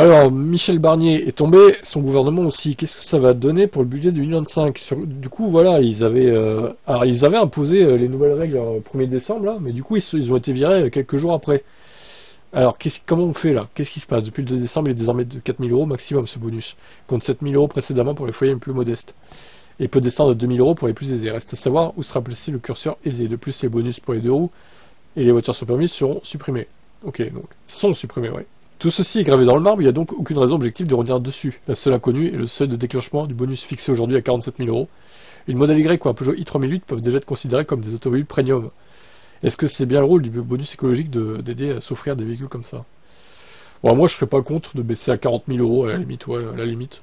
Alors, Michel Barnier est tombé, son gouvernement aussi. Qu'est-ce que ça va donner pour le budget 2025? Du coup, voilà, ils avaient imposé les nouvelles règles le 1er décembre, là, mais du coup, ils ont été virés quelques jours après. Alors, comment on fait là? Qu'est-ce qui se passe? Depuis le 2 décembre, il est désormais de 4 000 € maximum ce bonus, contre 7 000 € précédemment pour les foyers les plus modestes. Et peut descendre de 2 000 € pour les plus aisés. Reste à savoir où sera placé le curseur aisé. De plus, les bonus pour les deux roues et les voitures sans permis seront supprimés. Ok, donc, sont supprimés, ouais. Tout ceci est gravé dans le marbre, il n'y a donc aucune raison objective de revenir dessus. La seule inconnue est le seuil de déclenchement du bonus fixé aujourd'hui à 47 000 €. Une Model Y ou un Peugeot i3008 peuvent déjà être considérés comme des automobiles premium. Est-ce que c'est bien le rôle du bonus écologique d'aider à s'offrir des véhicules comme ça? Bon, moi je serais pas contre de baisser à 40 000 € à la limite, ouais, à la limite.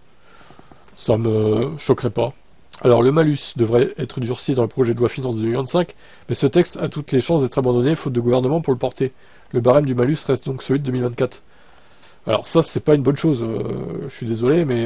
Ça me choquerait pas. Alors le malus devrait être durci dans le projet de loi finance de 2025, mais ce texte a toutes les chances d'être abandonné faute de gouvernement pour le porter. Le barème du malus reste donc celui de 2024. Alors ça, c'est pas une bonne chose, je suis désolé, mais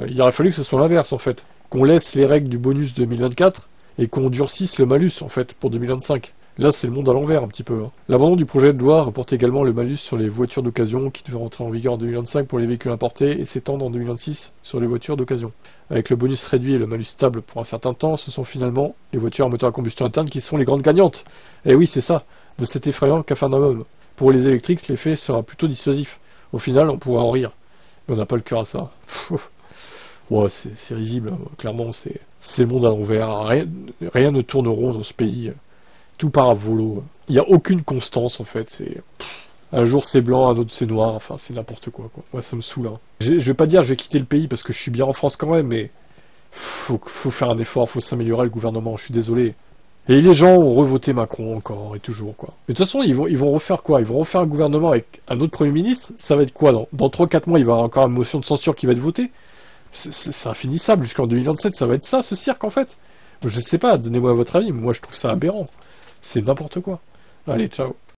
il aurait fallu que ce soit l'inverse, en fait. Qu'on laisse les règles du bonus 2024 et qu'on durcisse le malus, en fait, pour 2025. Là, c'est le monde à l'envers, un petit peu. Hein. L'abandon du projet de loi reporte également le malus sur les voitures d'occasion qui devrait entrer en vigueur en 2025 pour les véhicules importés et s'étendre en 2026 sur les voitures d'occasion. Avec le bonus réduit et le malus stable pour un certain temps, ce sont finalement les voitures à moteur à combustion interne qui sont les grandes gagnantes. Et oui, c'est ça, de cet effrayant capharnaüm. Pour les électriques, l'effet sera plutôt dissuasif. Au final, on pourra en rire. Mais on n'a pas le cœur à ça. Ouais, c'est risible. Clairement, c'est le monde à l'envers. Rien ne tourne rond dans ce pays. Tout part à volo. Il n'y a aucune constance, en fait. Un jour c'est blanc, un autre c'est noir. Enfin, c'est n'importe quoi. Moi, ça me saoule. Hein. Je vais pas dire je vais quitter le pays parce que je suis bien en France quand même, mais faut faire un effort, faut s'améliorer le gouvernement. Je suis désolé. Et les gens ont revoté Macron encore et toujours, quoi. Mais de toute façon, ils vont refaire quoi? Ils vont refaire un gouvernement avec un autre Premier ministre? Ça va être quoi? Dans 3-4 mois, il va y avoir encore une motion de censure qui va être votée? C'est infinissable. Jusqu'en 2027, ça va être ça, ce cirque, en fait. Je sais pas, donnez-moi votre avis, mais moi je trouve ça aberrant. C'est n'importe quoi. Allez, ciao.